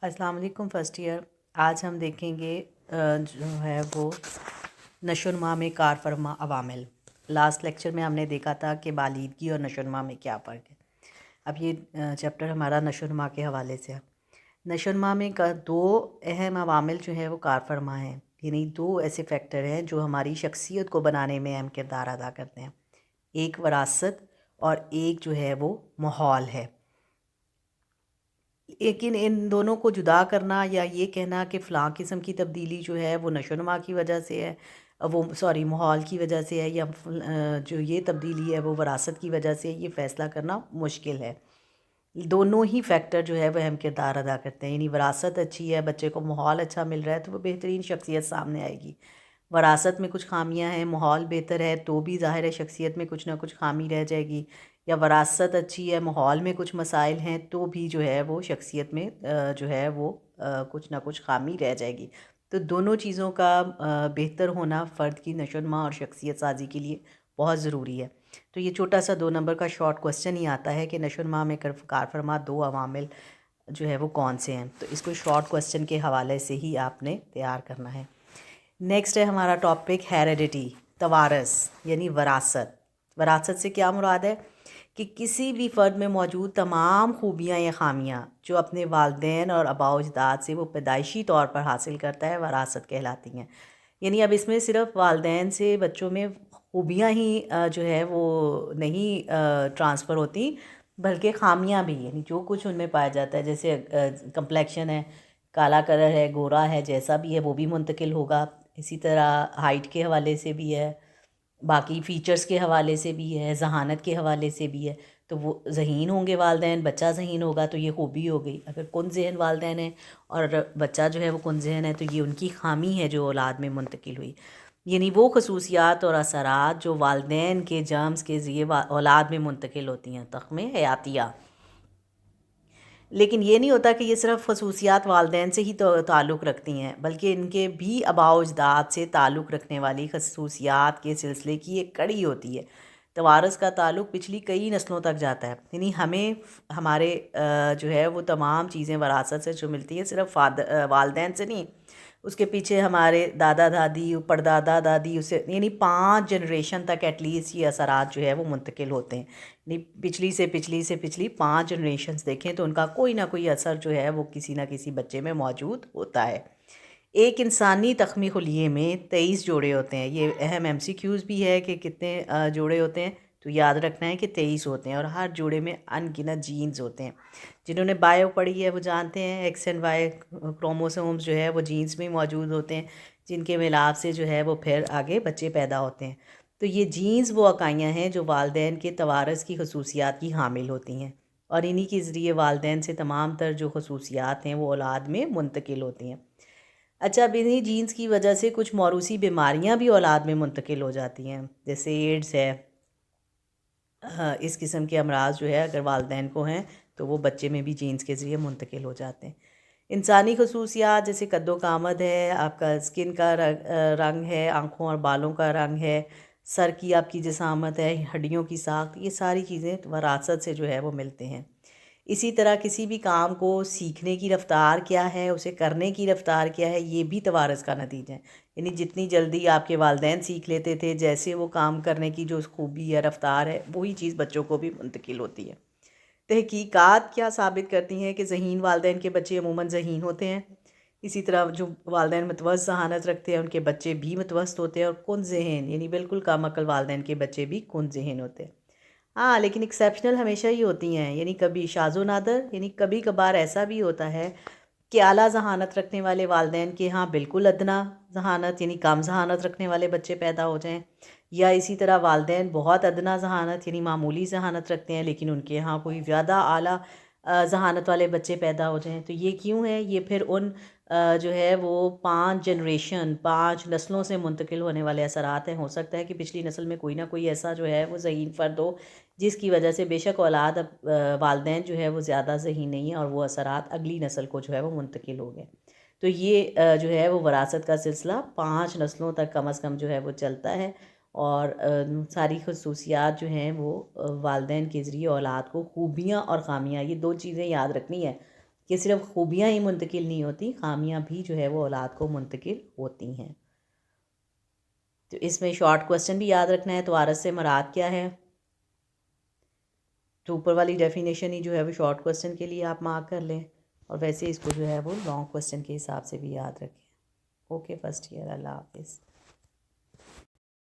السلام علیکم first year. آج ہم دیکھیں گے جو ہے وہ نشو و نما میں کار فرما عوامل. لاسٹ لیکچر میں ہم نے دیکھا تھا کہ بالیدگی اور نشو و نما میں کیا فرق ہے. اب یہ چیپٹر ہمارا نشو و نما کے حوالے سے ہے. نشو و نما میں دو اہم عوامل جو ہیں وہ کار فرما ہیں، یعنی دو ایسے فیکٹر ہیں جو ہماری شخصیت کو بنانے میں اہم کردار ادا کرتے ہیں. ایک وراثت اور ایک جو ہے وہ ماحول ہے. لیکن ان دونوں کو جدا کرنا یا یہ کہنا کہ فلاں قسم کی تبدیلی جو ہے وہ نشو و نما کی وجہ سے ہے، ماحول کی وجہ سے ہے، یا جو یہ تبدیلی ہے وہ وراثت کی وجہ سے ہے، یہ فیصلہ کرنا مشکل ہے. دونوں ہی فیکٹر جو ہے وہ اہم کردار ادا کرتے ہیں. یعنی وراثت اچھی ہے، بچے کو ماحول اچھا مل رہا ہے تو وہ بہترین شخصیت سامنے آئے گی. وراثت میں کچھ خامیاں ہیں، ماحول بہتر ہے تو بھی ظاہر ہے شخصیت میں کچھ نہ کچھ خامی رہ جائے گی. یا وراثت اچھی ہے، ماحول میں کچھ مسائل ہیں تو بھی جو ہے وہ شخصیت میں جو ہے وہ کچھ نہ کچھ خامی رہ جائے گی. تو دونوں چیزوں کا بہتر ہونا فرد کی نشو و نما اور شخصیت سازی کے لیے بہت ضروری ہے. تو یہ چھوٹا سا 2 نمبر کا شارٹ کوسچن ہی آتا ہے کہ نشو و نما میں کار فرما دو عوامل جو ہے وہ کون سے ہیں. تو اس کو شارٹ کوسچن کے حوالے سے ہی آپ نے تیار کرنا ہے. نیکسٹ ہے ہمارا ٹاپک ہیریڈیٹی، توارث یعنی وراثت. وراثت سے کیا مراد ہے کہ کسی بھی فرد میں موجود تمام خوبیاں یا خامیاں جو اپنے والدین اور آباء و اجداد سے وہ پیدائشی طور پر حاصل کرتا ہے وراثت کہلاتی ہیں. یعنی اب اس میں صرف والدین سے بچوں میں خوبیاں ہی جو ہے وہ نہیں ٹرانسفر ہوتی، بلکہ خامیاں بھی، یعنی جو کچھ ان میں پایا جاتا ہے، جیسے کمپلیکشن ہے، کالا کلر ہے، گورا ہے، جیسا بھی ہے وہ بھی منتقل ہوگا. اسی طرح ہائٹ کے حوالے سے بھی ہے، باقی فیچرز کے حوالے سے بھی ہے، ذہانت کے حوالے سے بھی ہے. تو وہ ذہین ہوں گے والدین، بچہ ذہین ہوگا تو یہ خوبی ہو گئی. اگر کن ذہن والدین ہیں اور بچہ جو ہے وہ کن ذہن ہے تو یہ ان کی خامی ہے جو اولاد میں منتقل ہوئی. یعنی وہ خصوصیات اور اثرات جو والدین کے جرمز کے ذریعے اولاد میں منتقل ہوتی ہیں، تخمے حیاتیہ. لیکن یہ نہیں ہوتا کہ یہ صرف خصوصیات والدین سے ہی تعلق رکھتی ہیں، بلکہ ان کے بھی آباء و اجداد سے تعلق رکھنے والی خصوصیات کے سلسلے کی ایک کڑی ہوتی ہے. توارث کا تعلق پچھلی کئی نسلوں تک جاتا ہے. یعنی ہمیں ہمارے جو ہے وہ تمام چیزیں وراثت سے جو ملتی ہیں صرف والدین سے نہیں، اس کے پیچھے ہمارے دادا دادی، پردادا دادی، اسے یعنی 5 جنریشن تک ایٹ لیسٹ یہ اثرات جو ہے وہ منتقل ہوتے ہیں. یعنی پچھلی 5 جنریشنز دیکھیں تو ان کا کوئی نہ کوئی اثر جو ہے وہ کسی نہ کسی بچے میں موجود ہوتا ہے. ایک انسانی تخمی خلیے میں 23 جوڑے ہوتے ہیں. یہ اہم ایم سی کیوز بھی ہے کہ کتنے جوڑے ہوتے ہیں، تو یاد رکھنا ہے کہ 23 ہوتے ہیں، اور ہر جوڑے میں ان گنت جینز ہوتے ہیں. جنہوں نے بائیو پڑھی ہے وہ جانتے ہیں ایکس اینڈ وائی کروموسومز جو ہے وہ جینز میں موجود ہوتے ہیں، جن کے ملاپ سے جو ہے وہ پھر آگے بچے پیدا ہوتے ہیں. تو یہ جینز وہ اکائیاں ہیں جو والدین کے توارث کی خصوصیات کی حامل ہوتی ہیں، اور انہی کے ذریعے والدین سے تمام تر جو خصوصیات ہیں وہ اولاد میں منتقل ہوتی ہیں. اچھا، اب انہی جینز کی وجہ سے کچھ موروثی بیماریاں بھی اولاد میں منتقل ہو جاتی ہیں، جیسے ایڈز ہے. اس قسم کے امراض جو ہے اگر والدین کو ہیں تو وہ بچے میں بھی جینز کے ذریعے منتقل ہو جاتے ہیں. انسانی خصوصیات جیسے قد و قامت ہے، آپ کا اسکن کا رنگ ہے، آنکھوں اور بالوں کا رنگ ہے، سر کی آپ کی جسامت ہے، ہڈیوں کی ساخت، یہ ساری چیزیں وراثت سے جو ہے وہ ملتے ہیں. اسی طرح کسی بھی کام کو سیکھنے کی رفتار کیا ہے، اسے کرنے کی رفتار کیا ہے، یہ بھی توارث کا نتیجہ ہے. یعنی جتنی جلدی آپ کے والدین سیکھ لیتے تھے، جیسے وہ کام کرنے کی جو خوبی یا رفتار ہے، وہی چیز بچوں کو بھی منتقل ہوتی ہے. تحقیقات کیا ثابت کرتی ہیں کہ ذہین والدین کے بچے عموماً ذہین ہوتے ہیں. اسی طرح جو والدین متوسط ذہانت رکھتے ہیں ان کے بچے بھی متوسط ہوتے ہیں، اور کن ذہن یعنی بالکل کم عقل والدین کے بچے بھی کن ذہن ہوتے ہیں. ہاں، لیکن ایکسیپشنل ہمیشہ ہی ہوتی ہیں، یعنی کبھی شاذ و نادر، یعنی کبھی کبھار ایسا بھی ہوتا ہے کہ اعلیٰ ذہانت رکھنے والے والدین کے ہاں بالکل ادنا ذہانت یعنی کم ذہانت رکھنے والے بچے پیدا ہو جائیں، یا اسی طرح والدین بہت ادنا ذہانت یعنی معمولی ذہانت رکھتے ہیں لیکن ان کے ہاں کوئی زیادہ اعلیٰ ذہانت والے بچے پیدا ہو جائیں. تو یہ کیوں ہے؟ یہ پھر ان جو ہے وہ 5 نسلوں سے منتقل ہونے والے اثرات ہیں. ہو سکتا ہے کہ پچھلی نسل میں کوئی نہ کوئی ایسا جو ہے وہ ذہین فرد ہو جس کی وجہ سے بے شک اولاد والدین جو ہے وہ زیادہ ذہین نہیں ہیں، اور وہ اثرات اگلی نسل کو جو ہے وہ منتقل ہو گئے. تو یہ جو ہے وہ وراثت کا سلسلہ 5 نسلوں تک کم از کم جو ہے وہ چلتا ہے، اور ساری خصوصیات جو ہیں وہ والدین کے ذریعے اولاد کو خوبیاں اور خامیاں، یہ 2 چیزیں یاد رکھنی ہے کہ صرف خوبیاں ہی منتقل نہیں ہوتی، خامیاں بھی جو ہے وہ اولاد کو منتقل ہوتی ہیں۔ تو اس میں شارٹ کوسچن بھی یاد رکھنا ہے، تو وارث سے مراد کیا ہے، تو اوپر والی ڈیفینیشن ہی جو ہے وہ شارٹ کوسچن کے لیے آپ مارک کر لیں، اور ویسے اس کو جو ہے وہ لانگ کوسچن کے حساب سے بھی یاد رکھیں۔ اوکے فرسٹ ایئر، اللہ حافظ۔